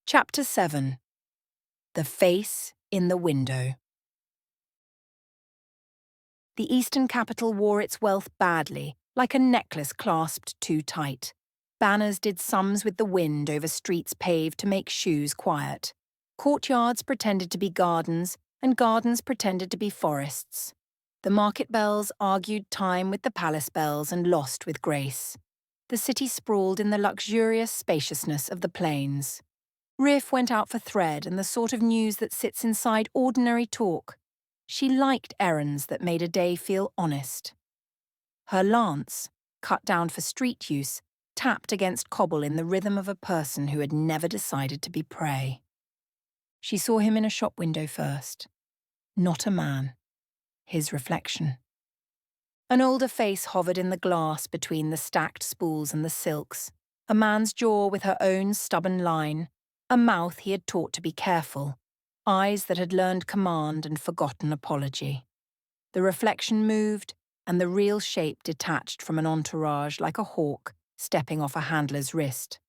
Chapter 7. The Face in the Window. The eastern capital wore its wealth badly, like a necklace clasped too tight. Banners did sums with the wind over streets paved to make shoes quiet. Courtyards pretended to be gardens, and gardens pretended to be forests. The market bells argued time with the palace bells and lost with grace. The city sprawled in the luxurious spaciousness of the plains. Riffe went out for thread and the sort of news that sits inside ordinary talk. She liked errands that made a day feel honest. Her lance, cut down for street use, tapped against cobble in the rhythm of a person who had never decided to be prey. She saw him in a shop window first. Not a man. His reflection. An older face hovered in the glass between the stacked spools and the silks. A man's jaw with her own stubborn line. A mouth he had taught to be careful. Eyes that had learned command and forgotten apology. The reflection moved, and the real shape detached from an entourage like a hawk stepping off a handler's wrist.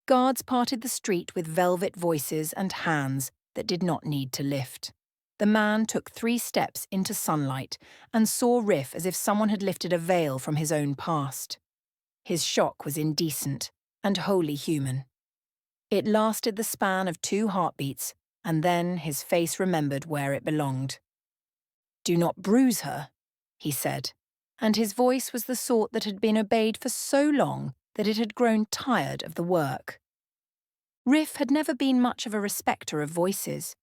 Guards parted the street with velvet voices and hands that did not need to lift. The man took 3 steps into sunlight and saw Riffe as if someone had lifted a veil from his own past. His shock was indecent and wholly human. It lasted the span of 2 heartbeats, and then his face remembered where it belonged. "Do not bruise her," he said, and his voice was the sort that had been obeyed for so long that it had grown tired of the work. Riffe had never been much of a respecter of voices.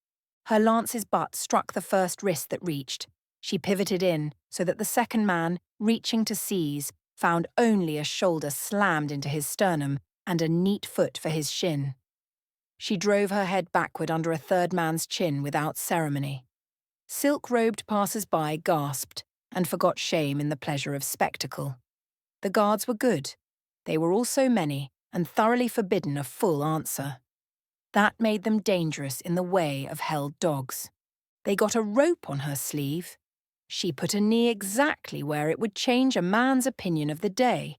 Her lance's butt struck the first wrist that reached. She pivoted in so that the second man, reaching to seize, found only a shoulder slammed into his sternum and a neat foot for his shin. She drove her head backward under a third man's chin without ceremony. Silk-robed passers-by gasped and forgot shame in the pleasure of spectacle. The guards were good. They were also many and thoroughly forbidden a full answer. That made them dangerous in the way of held dogs. They got a rope on her sleeve. She put a knee exactly where it would change a man's opinion of the day.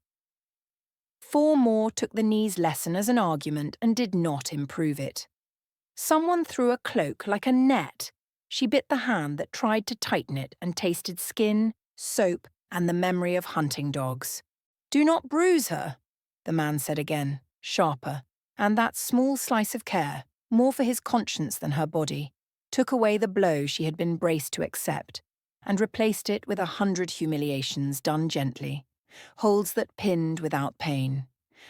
4 more took the knee's lesson as an argument and did not improve it. Someone threw a cloak like a net. She bit the hand that tried to tighten it and tasted skin, soap, and the memory of hunting dogs. "Do not bruise her," the man said again, sharper, and that small slice of care, more for his conscience than her body, took away the blow she had been braced to accept and replaced it with 100 humiliations done gently, holds that pinned without pain,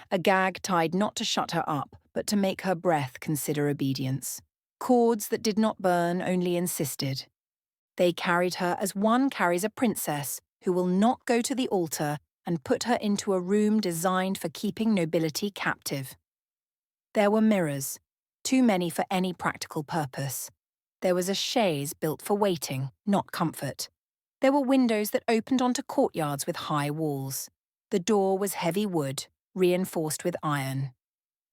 a gag tied not to shut her up but to make her breath consider obedience, cords that did not burn only insisted. They carried her as one carries a princess who will not go to the altar and put her into a room designed for keeping nobility captive. There were mirrors, too many for any practical purpose. There was a chaise built for waiting, not comfort. There were windows that opened onto courtyards with high walls. The door was heavy wood, reinforced with iron.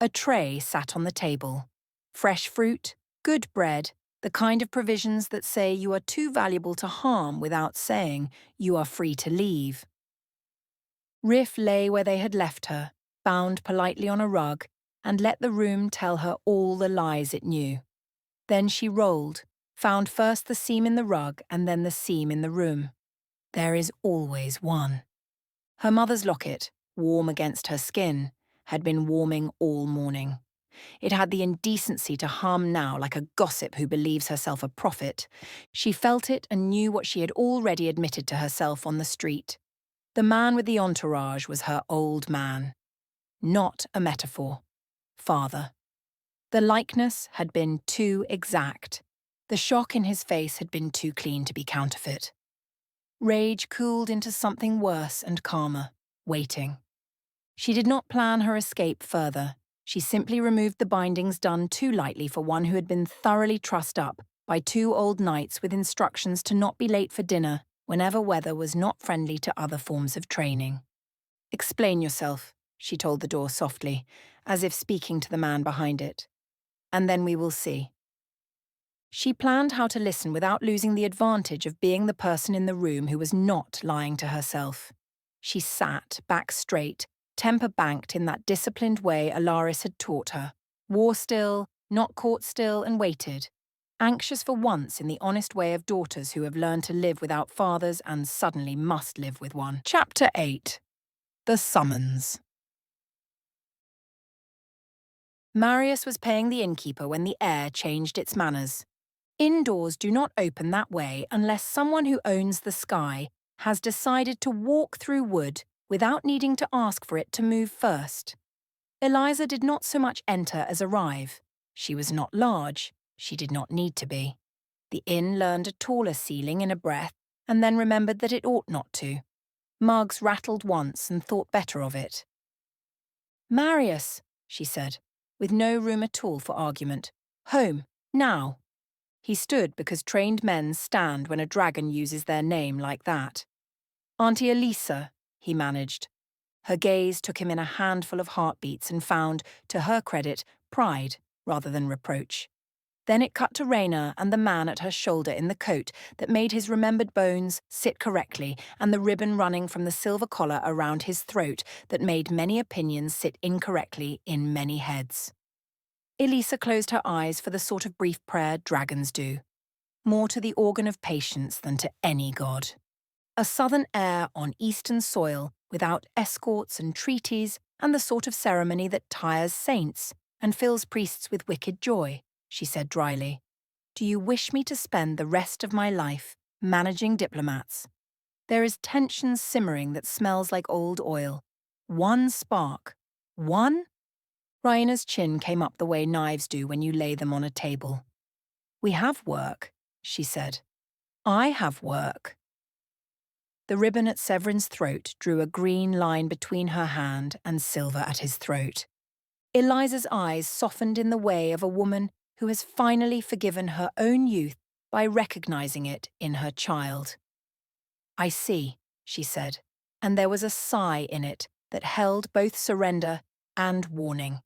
A tray sat on the table. Fresh fruit, good bread, the kind of provisions that say you are too valuable to harm without saying you are free to leave. Riffe lay where they had left her, bound politely on a rug, and let the room tell her all the lies it knew. Then she rolled, found first the seam in the rug and then the seam in the room. There is always one. Her mother's locket, warm against her skin, had been warming all morning. It had the indecency to hum now like a gossip who believes herself a prophet. She felt it and knew what she had already admitted to herself on the street. The man with the entourage was her old man. Not a metaphor. Father. The likeness had been too exact. The shock in his face had been too clean to be counterfeit. Rage cooled into something worse and calmer, waiting. She did not plan her escape further. She simply removed the bindings done too lightly for one who had been thoroughly trussed up by 2 old knights with instructions to not be late for dinner whenever weather was not friendly to other forms of training. "Explain yourself," she told the door softly, as if speaking to the man behind it. "And then we will see." She planned how to listen without losing the advantage of being the person in the room who was not lying to herself. She sat, back straight, temper banked in that disciplined way Alaris had taught her, war still, not caught still and waited, anxious for once in the honest way of daughters who have learned to live without fathers and suddenly must live with one. Chapter 8. The Summons. Marius was paying the innkeeper when the air changed its manners. Indoors do not open that way unless someone who owns the sky has decided to walk through wood without needing to ask for it to move first. Eliza did not so much enter as arrive. She was not large. She did not need to be. The inn learned a taller ceiling in a breath and then remembered that it ought not to. Mugs rattled once and thought better of it. "Marius," she said, with no room at all for argument. "Home, now." He stood because trained men stand when a dragon uses their name like that. "Auntie Elisa," he managed. Her gaze took him in a handful of heartbeats and found, to her credit, pride rather than reproach. Then it cut to Raina and the man at her shoulder in the coat that made his remembered bones sit correctly and the ribbon running from the silver collar around his throat that made many opinions sit incorrectly in many heads. Elisa closed her eyes for the sort of brief prayer dragons do, more to the organ of patience than to any god. A southern air on eastern soil without escorts and treaties and the sort of ceremony that tires saints and fills priests with wicked joy, she said dryly. "Do you wish me to spend the rest of my life managing diplomats? There is tension simmering that smells like old oil. One spark. One?" Raina's chin came up the way knives do when you lay them on a table. "We have work," she said. "I have work." The ribbon at Severin's throat drew a green line between her hand and silver at his throat. Eliza's eyes softened in the way of a woman who has finally forgiven her own youth by recognizing it in her child. "I see," she said, and there was a sigh in it that held both surrender and warning.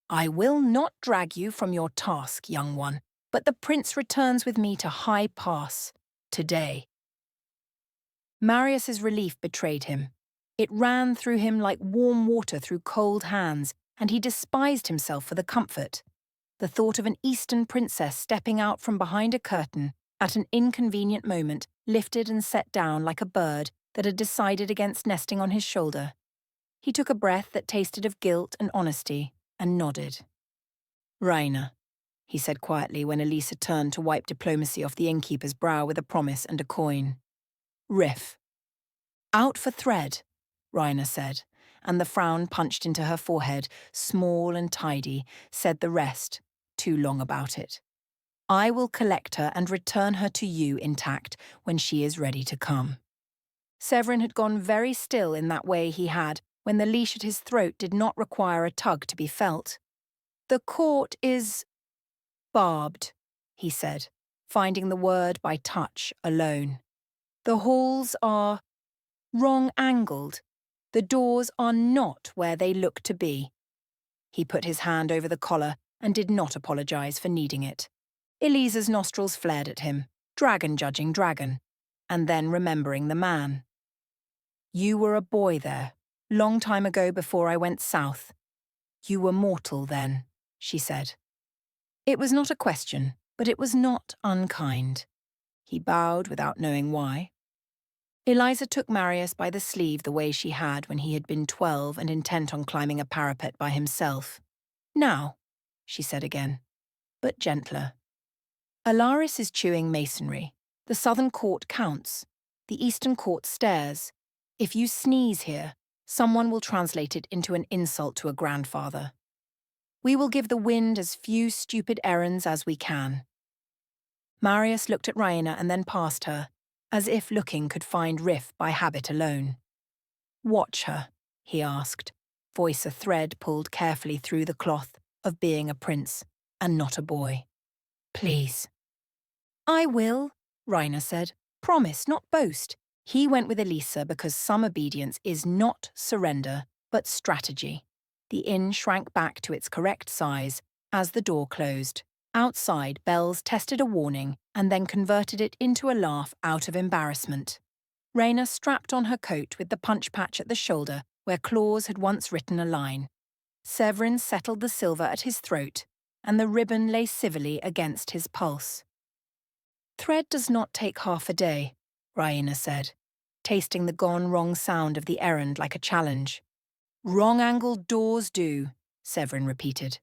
"I will not drag you from your task, young one, but the prince returns with me to High Pass, today." Marius's relief betrayed him. It ran through him like warm water through cold hands, and he despised himself for the comfort. The thought of an Eastern princess stepping out from behind a curtain at an inconvenient moment lifted and set down like a bird that had decided against nesting on his shoulder. He took a breath that tasted of guilt and honesty and nodded. "Raina," he said quietly when Elisa turned to wipe diplomacy off the innkeeper's brow with a promise and a coin. "Riffe." "Out for thread," Raina said, and the frown punched into her forehead, small and tidy, said the rest, too long about it. "I will collect her and return her to you intact when she is ready to come." Severin had gone very still in that way he had when the leash at his throat did not require a tug to be felt. "The court is barbed," he said, finding the word by touch alone. "The halls are wrong-angled. The doors are not where they look to be." He put his hand over the collar and did not apologize for needing it. Elisa's nostrils flared at him, dragon judging dragon, and then remembering the man. "You were a boy there, long time ago before I went south. You were mortal then," she said. It was not a question, but it was not unkind. He bowed without knowing why. Eliza took Marius by the sleeve the way she had when he had been 12 and intent on climbing a parapet by himself. "Now," she said again, but gentler. "Alaris is chewing masonry. The southern court counts. The eastern court stares. If you sneeze here, someone will translate it into an insult to a grandfather. We will give the wind as few stupid errands as we can." Marius looked at Raina and then past her, as if looking could find Riffe by habit alone. "Watch her," he asked, voice a thread pulled carefully through the cloth of being a prince and not a boy. "Please." "I will," Raina said. "Promise, not boast." He went with Elisa because some obedience is not surrender, but strategy. The inn shrank back to its correct size as the door closed. Outside, bells tested a warning and then converted it into a laugh out of embarrassment. Raina strapped on her coat with the punch patch at the shoulder where claws had once written a line. Severin settled the silver at his throat, and the ribbon lay civilly against his pulse. "Thread does not take half a day," Raina said, tasting the gone-wrong sound of the errand like a challenge. "Wrong-angled doors do," Severin repeated,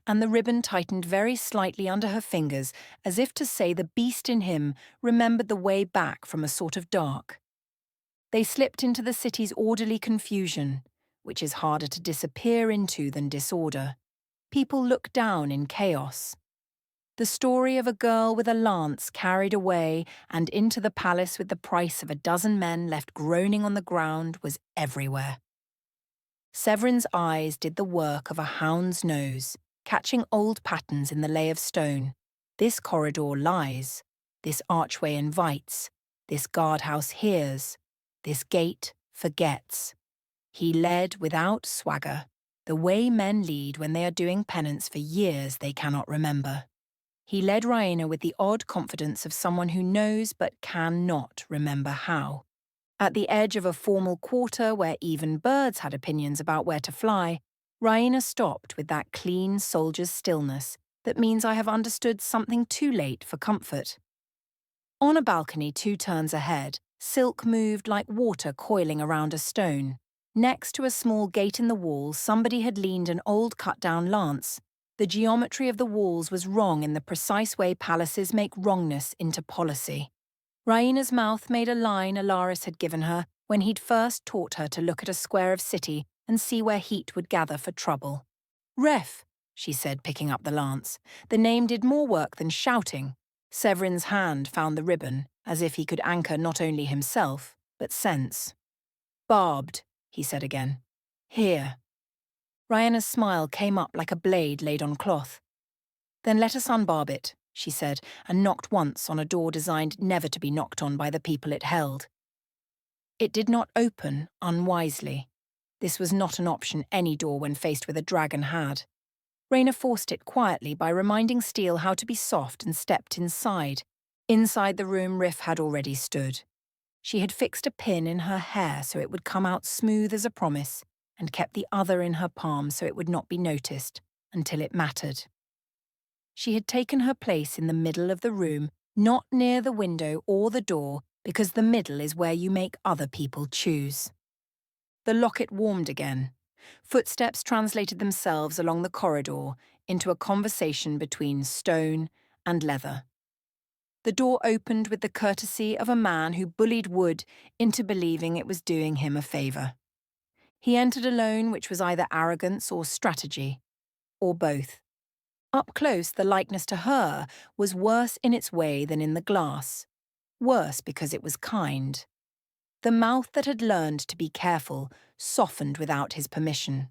and the ribbon tightened very slightly under her fingers, as if to say the beast in him remembered the way back from a sort of dark. They slipped into the city's orderly confusion, which is harder to disappear into than disorder. People look down in chaos. The story of a girl with a lance carried away and into the palace with the price of a dozen men left groaning on the ground was everywhere. Severin's eyes did the work of a hound's nose, catching old patterns in the lay of stone. This corridor lies, this archway invites, this guardhouse hears, this gate forgets. He led without swagger, the way men lead when they are doing penance for years they cannot remember. He led Raina with the odd confidence of someone who knows but cannot remember how. At the edge of a formal quarter where even birds had opinions about where to fly, Raina stopped with that clean soldier's stillness that means I have understood something too late for comfort. On a balcony 2 turns ahead, silk moved like water coiling around a stone. Next to a small gate in the wall, somebody had leaned an old cut-down lance. The geometry of the walls was wrong in the precise way palaces make wrongness into policy. Raina's mouth made a line Alaris had given her when he'd first taught her to look at a square of city and see where heat would gather for trouble. "Riffe," she said, picking up the lance. The name did more work than shouting. Severin's hand found the ribbon, as if he could anchor not only himself, but sense. "Barbed," he said again. "Here." Raina's smile came up like a blade laid on cloth. "Then let us unbarb it," she said, and knocked once on a door designed never to be knocked on by the people it held. It did not open unwisely. This was not an option any door when faced with a dragon had. Raina forced it quietly by reminding Steele how to be soft and stepped inside. Inside the room Riffe had already stood. She had fixed a pin in her hair so it would come out smooth as a promise, and kept the other in her palm so it would not be noticed, until it mattered. She had taken her place in the middle of the room, not near the window or the door, because the middle is where you make other people choose. The locket warmed again. Footsteps translated themselves along the corridor into a conversation between stone and leather. The door opened with the courtesy of a man who bullied wood into believing it was doing him a favour. He entered alone, which was either arrogance or strategy, or both. Up close, the likeness to her was worse in its way than in the glass. Worse because it was kind. The mouth that had learned to be careful softened without his permission.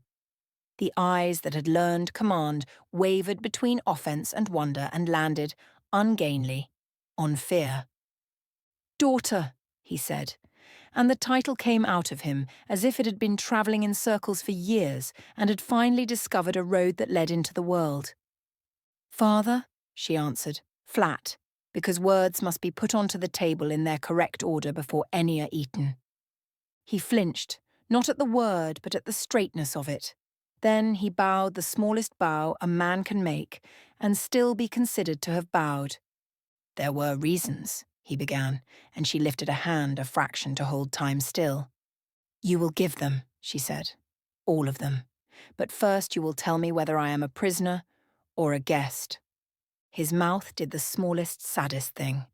The eyes that had learned command wavered between offence and wonder and landed, ungainly, on fear. "Daughter," he said, and the title came out of him as if it had been travelling in circles for years and had finally discovered a road that led into the world. "Father," she answered, flat, because words must be put onto the table in their correct order before any are eaten. He flinched, not at the word but at the straightness of it. Then he bowed the smallest bow a man can make and still be considered to have bowed. "There were reasons," he began, and she lifted a hand a fraction to hold time still. "You will give them," she said. "All of them. But first you will tell me whether I am a prisoner or a guest." His mouth did the smallest, saddest thing.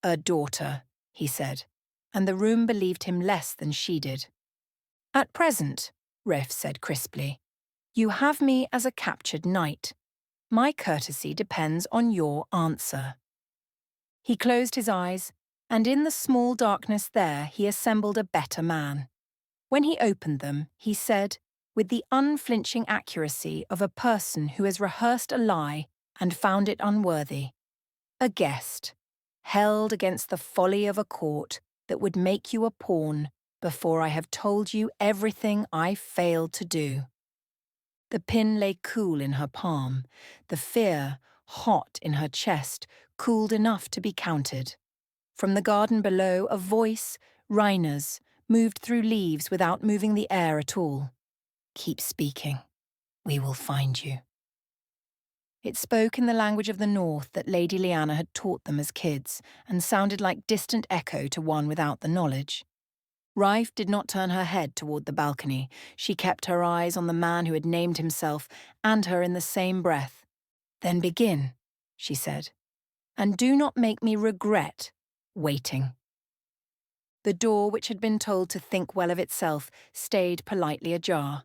"A daughter," he said, and the room believed him less than she did. "At present," Riffe said crisply, "you have me as a captured knight. My courtesy depends on your answer." He closed his eyes, and in the small darkness there he assembled a better man. When he opened them, he said, with the unflinching accuracy of a person who has rehearsed a lie and found it unworthy, "A guest, held against the folly of a court that would make you a pawn before I have told you everything I failed to do." The pin lay cool in her palm, the fear, hot in her chest, cooled enough to be counted. From the garden below, a voice, Raina's, moved through leaves without moving the air at all. "Keep speaking. We will find you." It spoke in the language of the North that Lady Lyanna had taught them as kids, and sounded like distant echo to one without the knowledge. Riffe did not turn her head toward the balcony. She kept her eyes on the man who had named himself and her in the same breath. "Then begin," she said, "and do not make me regret waiting." The door, which had been told to think well of itself, stayed politely ajar.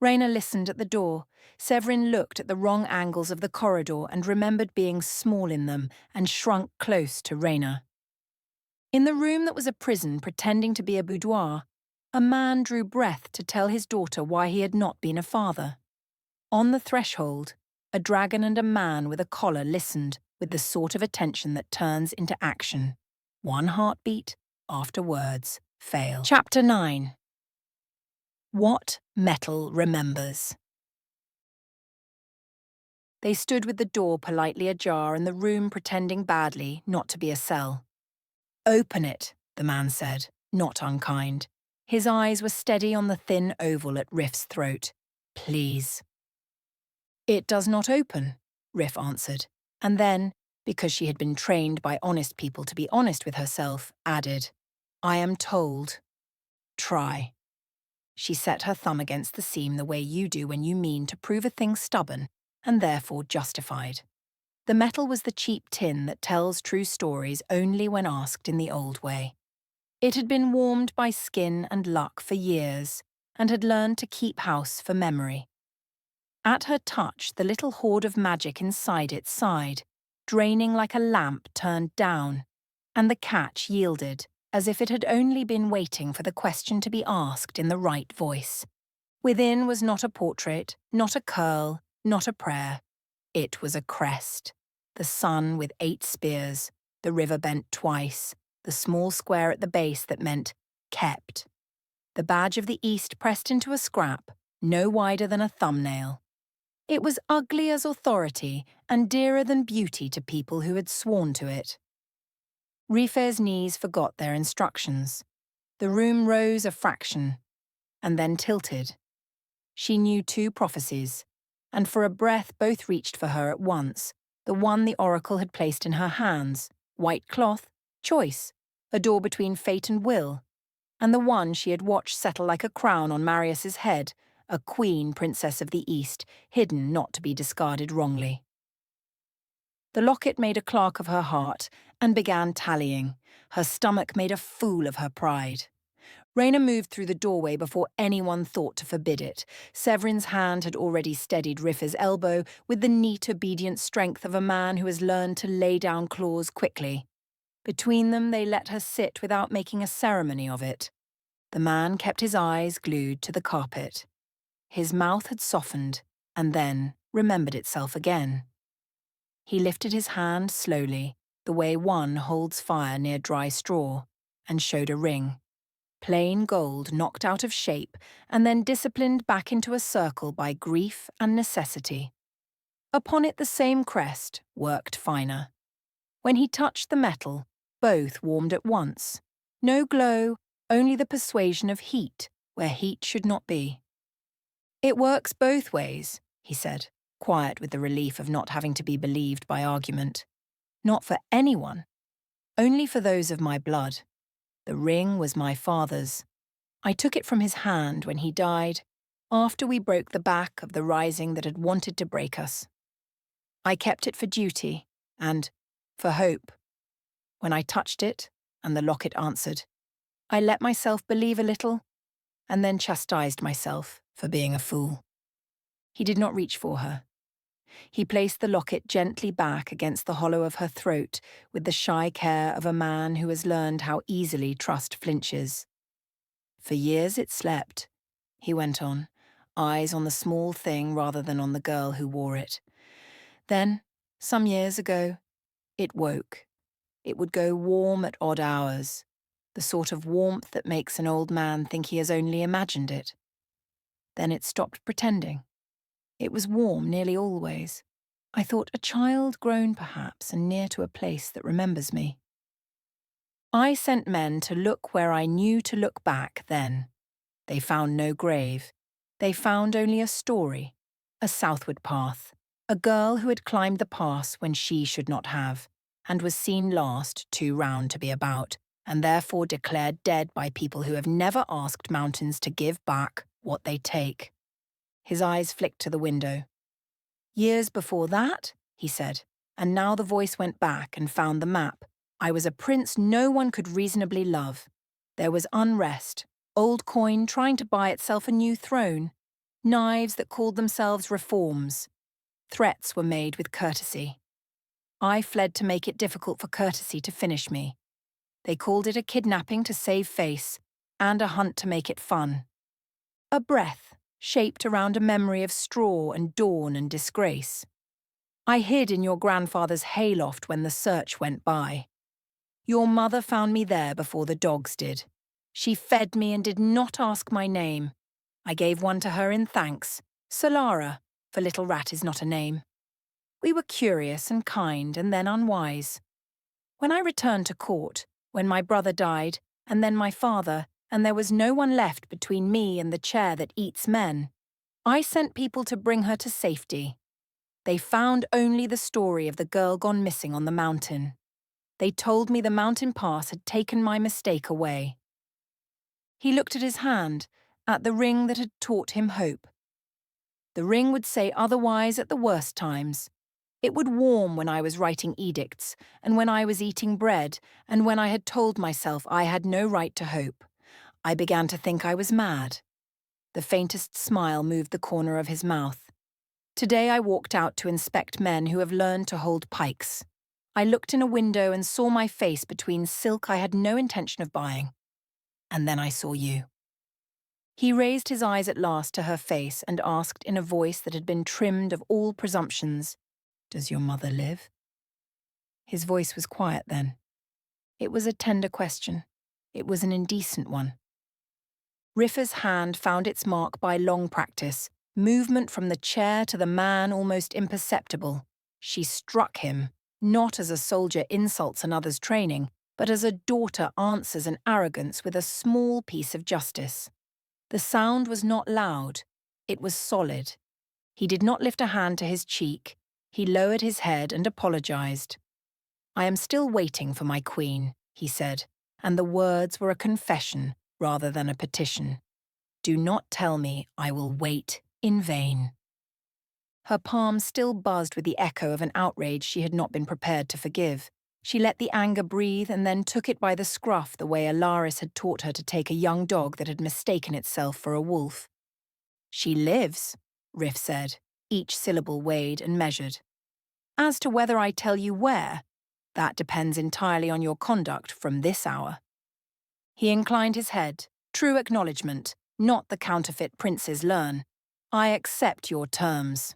Rayna listened at the door. Severin looked at the wrong angles of the corridor and remembered being small in them and shrunk close to Rayna. In the room that was a prison pretending to be a boudoir, a man drew breath to tell his daughter why he had not been a father. On the threshold, a dragon and a man with a collar listened with the sort of attention that turns into action. One heartbeat after words fail. Chapter 9. What Metal Remembers. They stood with the door politely ajar and the room pretending badly not to be a cell. "Open it," the man said, not unkind. His eyes were steady on the thin oval at Riffe's throat. "Please." "It does not open," Riffe answered, and then, because she had been trained by honest people to be honest with herself, added, "I am told. Try." She set her thumb against the seam the way you do when you mean to prove a thing stubborn and therefore justified. The metal was the cheap tin that tells true stories only when asked in the old way. It had been warmed by skin and luck for years and had learned to keep house for memory. At her touch, the little hoard of magic inside it sighed, draining like a lamp turned down, and the catch yielded, as if it had only been waiting for the question to be asked in the right voice. Within was not a portrait, not a curl, not a prayer. It was a crest. The sun with 8 spears, the river bent twice, the small square at the base that meant kept. The badge of the East pressed into a scrap, no wider than a thumbnail. It was ugly as authority and dearer than beauty to people who had sworn to it. Riffe's knees forgot their instructions. The room rose a fraction, and then tilted. She knew 2 prophecies, and for a breath both reached for her at once. The one the oracle had placed in her hands, white cloth, choice, a door between fate and will, and the one she had watched settle like a crown on Marius's head, a queen princess of the East, hidden not to be discarded wrongly. The locket made a clerk of her heart and began tallying. Her stomach made a fool of her pride. Rayna moved through the doorway before anyone thought to forbid it. Severin's hand had already steadied Riffe's elbow with the neat, obedient strength of a man who has learned to lay down claws quickly. Between them, they let her sit without making a ceremony of it. The man kept his eyes glued to the carpet. His mouth had softened and then remembered itself again. He lifted his hand slowly, the way one holds fire near dry straw, and showed a ring. Plain gold knocked out of shape and then disciplined back into a circle by grief and necessity. Upon it the same crest, worked finer. When he touched the metal, both warmed at once. No glow, only the persuasion of heat where heat should not be. "It works both ways," he said, quiet with the relief of not having to be believed by argument. "Not for anyone, only for those of my blood. The ring was my father's. I took it from his hand when he died, after we broke the back of the rising that had wanted to break us. I kept it for duty and for hope. When I touched it, and the locket answered, I let myself believe a little, and then chastised myself for being a fool." He did not reach for her. He placed the locket gently back against the hollow of her throat with the shy care of a man who has learned how easily trust flinches. "For years it slept," he went on, eyes on the small thing rather than on the girl who wore it. "Then, some years ago, it woke. It would go warm at odd hours, the sort of warmth that makes an old man think he has only imagined it. Then it stopped pretending. It was warm nearly always. I thought a child grown perhaps and near to a place that remembers me. I sent men to look where I knew to look back then. They found no grave. They found only a story, a southward path, A girl who had climbed the pass when she should not have, and was seen last, too round to be about, and therefore declared dead by people who have never asked mountains to give back what they take. His eyes flicked to the window. Years before that, he said, and now the voice went back and found the map. I was a prince no one could reasonably love. There was unrest, old coin trying to buy itself a new throne, knives that called themselves reforms. Threats were made with courtesy. I fled to make it difficult for courtesy to finish me. They called it a kidnapping to save face, and a hunt to make it fun. A breath, shaped around a memory of straw and dawn and disgrace. I hid in your grandfather's hayloft when the search went by. Your mother found me there before the dogs did. She fed me and did not ask my name. I gave one to her in thanks, Solara, for Little Rat is not a name. We were curious and kind and then unwise. When I returned to court, when my brother died, and then my father, and there was no one left between me and the chair that eats men, I sent people to bring her to safety. They found only the story of the girl gone missing on the mountain. They told me the mountain pass had taken my mistake away. He looked at his hand, at the ring that had taught him hope. The ring would say otherwise at the worst times. It would warm when I was writing edicts, and when I was eating bread, and when I had told myself I had no right to hope. I began to think I was mad. The faintest smile moved the corner of his mouth. Today I walked out to inspect men who have learned to hold pikes. I looked in a window and saw my face between silk I had no intention of buying. And then I saw you. He raised his eyes at last to her face and asked in a voice that had been trimmed of all presumptions, "Does your mother live?" His voice was quiet then. It was a tender question. It was an indecent one. Riffe's hand found its mark by long practice, movement from the chair to the man almost imperceptible. She struck him, not as a soldier insults another's training, but as a daughter answers an arrogance with a small piece of justice. The sound was not loud, it was solid. He did not lift a hand to his cheek. He lowered his head and apologized. "I am still waiting for my queen," he said, and the words were a confession rather than a petition. "Do not tell me I will wait in vain." Her palm still buzzed with the echo of an outrage she had not been prepared to forgive. She let the anger breathe and then took it by the scruff the way Alaris had taught her to take a young dog that had mistaken itself for a wolf. "She lives," Riffe said, each syllable weighed and measured. "As to whether I tell you where, that depends entirely on your conduct from this hour." He inclined his head, true acknowledgement, not the counterfeit princes learn. "I accept your terms."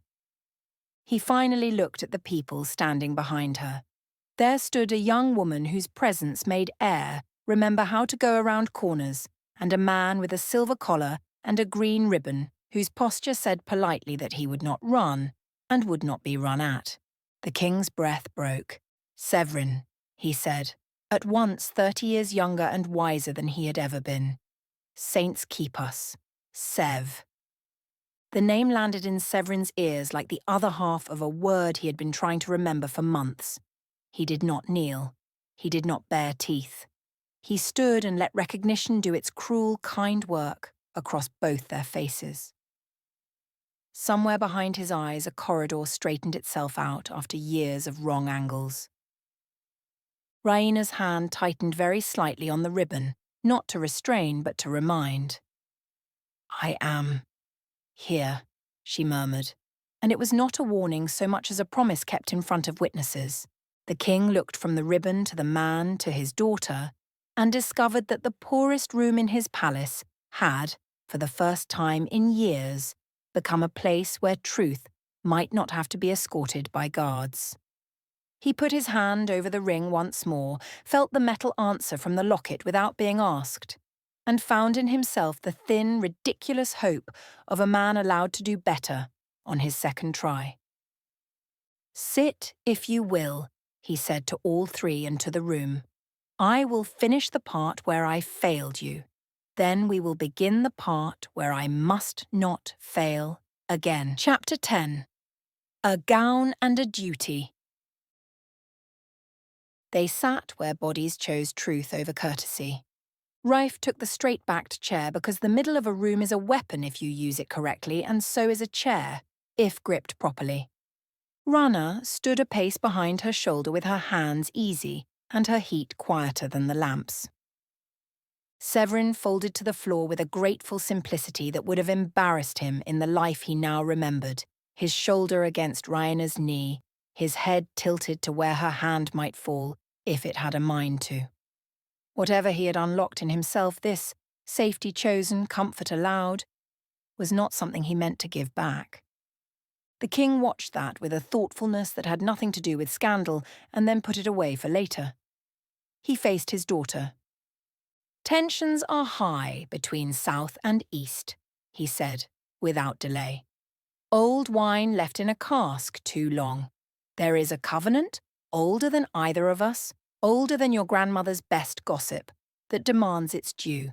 He finally looked at the people standing behind her. There stood a young woman whose presence made air remember how to go around corners, and a man with a silver collar and a green ribbon whose posture said politely that he would not run and would not be run at. The king's breath broke. "Severin," he said, at once 30 years younger and wiser than he had ever been. "Saints keep us. Sev." The name landed in Severin's ears like the other half of a word he had been trying to remember for months. He did not kneel. He did not bare teeth. He stood and let recognition do its cruel, kind work across both their faces. Somewhere behind his eyes, a corridor straightened itself out after years of wrong angles. Raina's hand tightened very slightly on the ribbon, not to restrain but to remind. "I am here," she murmured, and it was not a warning so much as a promise kept in front of witnesses. The king looked from the ribbon to the man to his daughter and discovered that the poorest room in his palace had, for the first time in years, become a place where truth might not have to be escorted by guards. He put his hand over the ring once more, felt the metal answer from the locket without being asked, and found in himself the thin, ridiculous hope of a man allowed to do better on his second try. "Sit, if you will," he said to all three and to the room. "I will finish the part where I failed you. Then we will begin the part where I must not fail again." Chapter 10. A gown and a duty. They sat where bodies chose truth over courtesy. Riffe took the straight-backed chair because the middle of a room is a weapon if you use it correctly, and so is a chair, if gripped properly. Rana stood a pace behind her shoulder with her hands easy and her heat quieter than the lamps. Severin folded to the floor with a grateful simplicity that would have embarrassed him in the life he now remembered, his shoulder against Ryana's knee, his head tilted to where her hand might fall, if it had a mind to. Whatever he had unlocked in himself, this, safety chosen, comfort allowed, was not something he meant to give back. The king watched that with a thoughtfulness that had nothing to do with scandal, and then put it away for later. He faced his daughter. "Tensions are high between South and East," he said, without delay. "Old wine left in a cask too long. There is a covenant, older than either of us, older than your grandmother's best gossip, that demands its due.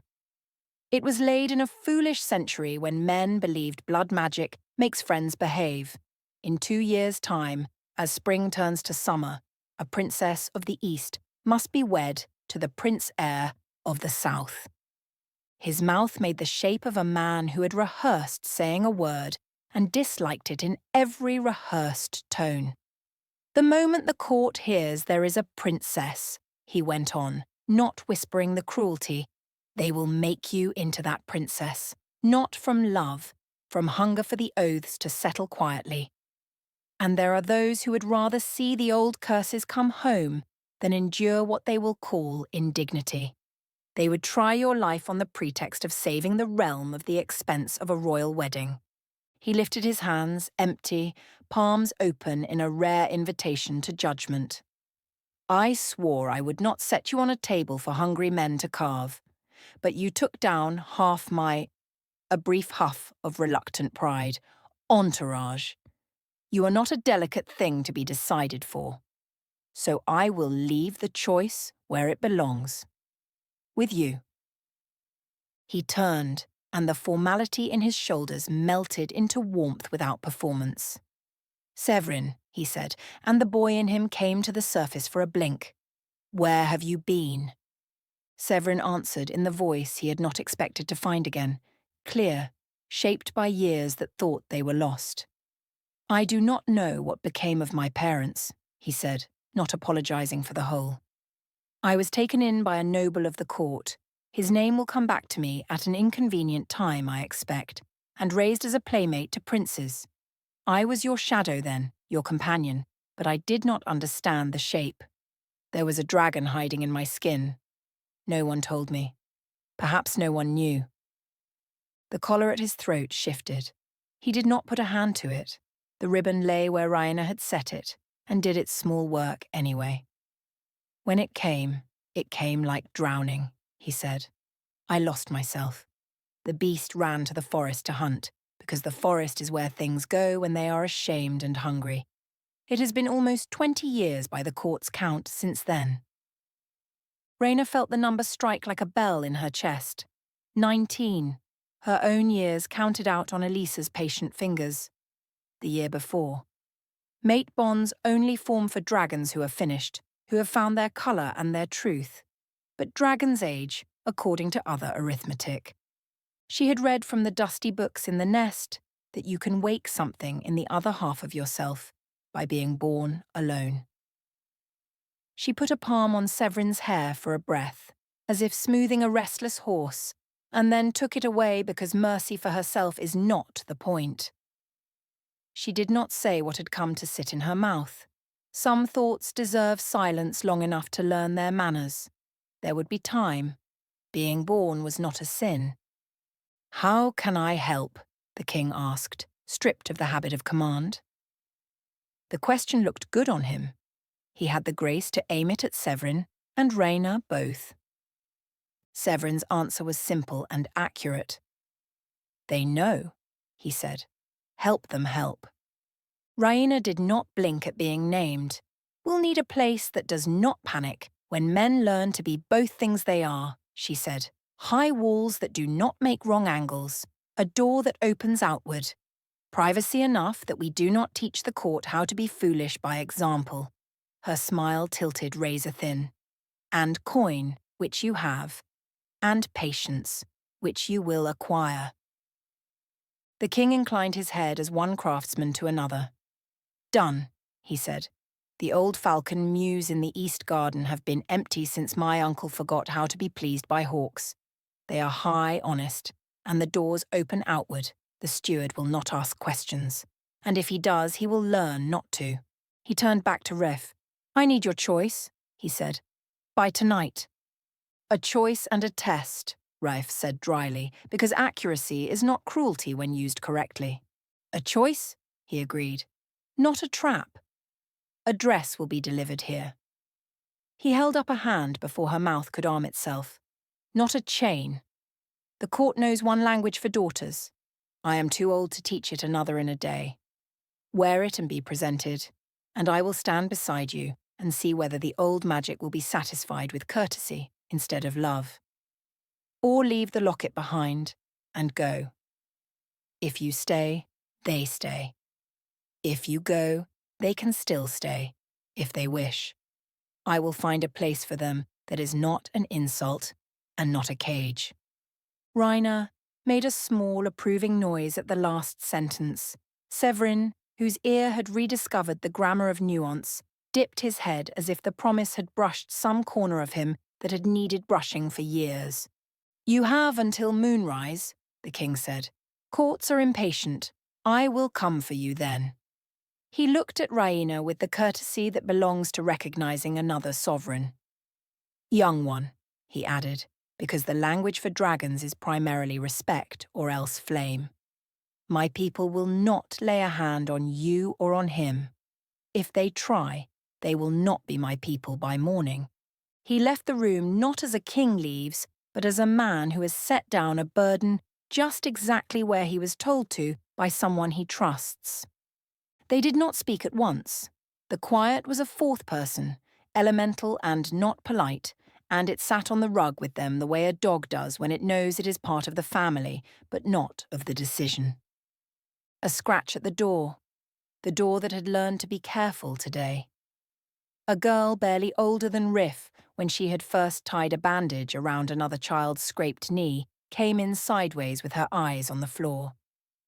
It was laid in a foolish century when men believed blood magic makes friends behave. In 2 years' time, as spring turns to summer, a princess of the East must be wed to the prince heir of the South." His mouth made the shape of a man who had rehearsed saying a word and disliked it in every rehearsed tone. "The moment the court hears there is a princess," he went on, not whispering the cruelty, "they will make you into that princess, not from love, from hunger for the oaths to settle quietly. And there are those who would rather see the old curses come home than endure what they will call indignity. They would try your life on the pretext of saving the realm of the expense of a royal wedding." He lifted his hands, empty, palms open in a rare invitation to judgment. "I swore I would not set you on a table for hungry men to carve, but you took down half my," a brief huff of reluctant pride, "entourage. You are not a delicate thing to be decided for. So I will leave the choice where it belongs. With you." He turned, and the formality in his shoulders melted into warmth without performance. "Severin," he said, and the boy in him came to the surface for a blink. "Where have you been?" Severin answered in the voice he had not expected to find again, clear, shaped by years that thought they were lost. "I do not know what became of my parents," he said, not apologizing for the whole. "I was taken in by a noble of the court. His name will come back to me at an inconvenient time, I expect, and raised as a playmate to princes. I was your shadow then, your companion, but I did not understand the shape. There was a dragon hiding in my skin. No one told me. Perhaps no one knew." The collar at his throat shifted. He did not put a hand to it. The ribbon lay where Rayna had set it, and did its small work anyway. When it came like drowning, he said. "I lost myself. The beast ran to the forest to hunt, because the forest is where things go when they are ashamed and hungry. It has been almost 20 years by the court's count since then." Rayna felt the number strike like a bell in her chest. 19, her own years counted out on Elisa's patient fingers. The year before. Mate bonds only form for dragons who are finished, who have found their colour and their truth. But dragons age according to other arithmetic. She had read from the dusty books in the nest that you can wake something in the other half of yourself by being born alone. She put a palm on Severin's hair for a breath, as if smoothing a restless horse, and then took it away because mercy for herself is not the point. She did not say what had come to sit in her mouth. Some thoughts deserve silence long enough to learn their manners. There would be time. Being born was not a sin. "How can I help?" the king asked, stripped of the habit of command. The question looked good on him. He had the grace to aim it at Severin and Rayna both. Severin's answer was simple and accurate. "They know," he said. "Help them help." Rayna did not blink at being named. "We'll need a place that does not panic when men learn to be both things they are," she said. "High walls that do not make wrong angles. A door that opens outward." Privacy enough that we do not teach the court how to be foolish by example. Her smile tilted razor-thin. And coin, which you have, and patience, which you will acquire. The king inclined his head as one craftsman to another. Done, he said. The old falcon mews in the east garden have been empty since my uncle forgot how to be pleased by hawks. They are high honest, and the doors open outward. The steward will not ask questions. And if he does, he will learn not to. He turned back to Riffe. I need your choice, he said. By tonight. A choice and a test, Riffe said dryly, because accuracy is not cruelty when used correctly. A choice, he agreed. Not a trap. A dress will be delivered here. He held up a hand before her mouth could arm itself. Not a chain. The court knows one language for daughters. I am too old to teach it another in a day. Wear it and be presented, and I will stand beside you and see whether the old magic will be satisfied with courtesy instead of love. Or leave the locket behind and go. If you stay, they stay. If you go, they can still stay, if they wish. I will find a place for them that is not an insult and not a cage. Reiner made a small, approving noise at the last sentence. Severin, whose ear had rediscovered the grammar of nuance, dipped his head as if the promise had brushed some corner of him that had needed brushing for years. You have until moonrise, the king said. Courts are impatient. I will come for you then. He looked at Raina with the courtesy that belongs to recognizing another sovereign. Young one, he added, because the language for dragons is primarily respect or else flame. My people will not lay a hand on you or on him. If they try, they will not be my people by morning. He left the room not as a king leaves, but as a man who has set down a burden just exactly where he was told to by someone he trusts. They did not speak at once. The quiet was a fourth person, elemental and not polite, and it sat on the rug with them the way a dog does when it knows it is part of the family, but not of the decision. A scratch at the door that had learned to be careful today. A girl barely older than Riffe, when she had first tied a bandage around another child's scraped knee, came in sideways with her eyes on the floor.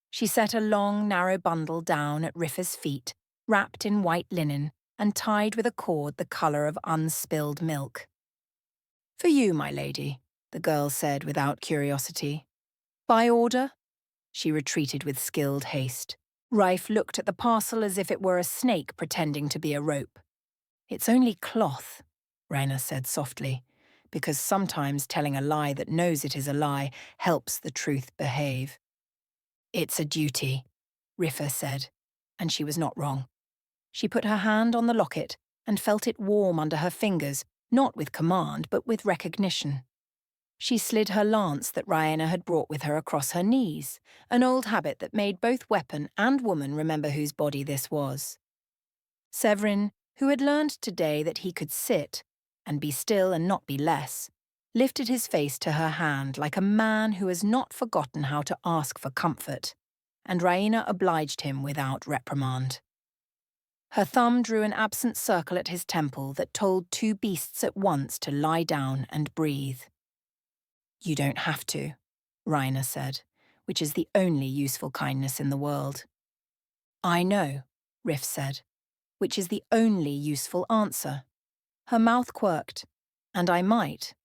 She set a long, narrow bundle down at Riffe's feet, wrapped in white linen and tied with a cord the colour of unspilled milk. For you, my lady, the girl said without curiosity. By order? She retreated with skilled haste. Riffe looked at the parcel as if it were a snake pretending to be a rope. It's only cloth, Raina said softly, because sometimes telling a lie that knows it is a lie helps the truth behave. It's a duty, Riffe said, and she was not wrong. She put her hand on the locket and felt it warm under her fingers, not with command, but with recognition. She slid her lance that Raina had brought with her across her knees, an old habit that made both weapon and woman remember whose body this was. Severin, who had learned today that he could sit, and be still and not be less, lifted his face to her hand like a man who has not forgotten how to ask for comfort, and Raina obliged him without reprimand. Her thumb drew an absent circle at his temple that told two beasts at once to lie down and breathe. You don't have to, Raina said, which is the only useful kindness in the world. I know, Riffe said, which is the only useful answer. Her mouth quirked, and I might.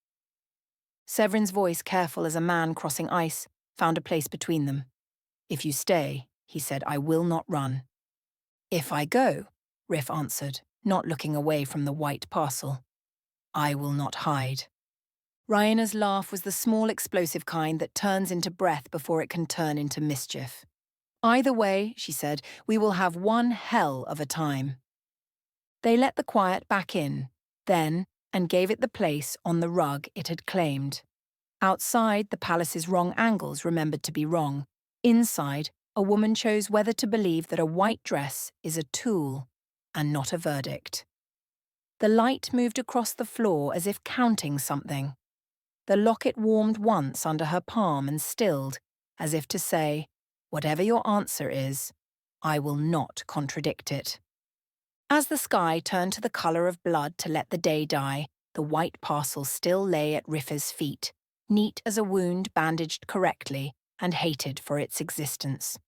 Severin's voice, careful as a man crossing ice, found a place between them. If you stay, he said, I will not run. If I go, Riffe answered, not looking away from the white parcel, I will not hide. Raina's laugh was the small explosive kind that turns into breath before it can turn into mischief. Either way, she said, we will have one hell of a time. They let the quiet back in, then, and gave it the place on the rug it had claimed. Outside, the palace's wrong angles remembered to be wrong. Inside, a woman chose whether to believe that a white dress is a tool and not a verdict. The light moved across the floor as if counting something. The locket warmed once under her palm and stilled, as if to say, Whatever your answer is, I will not contradict it. As the sky turned to the colour of blood to let the day die, the white parcel still lay at Riffe's feet, neat as a wound bandaged correctly and hated for its existence.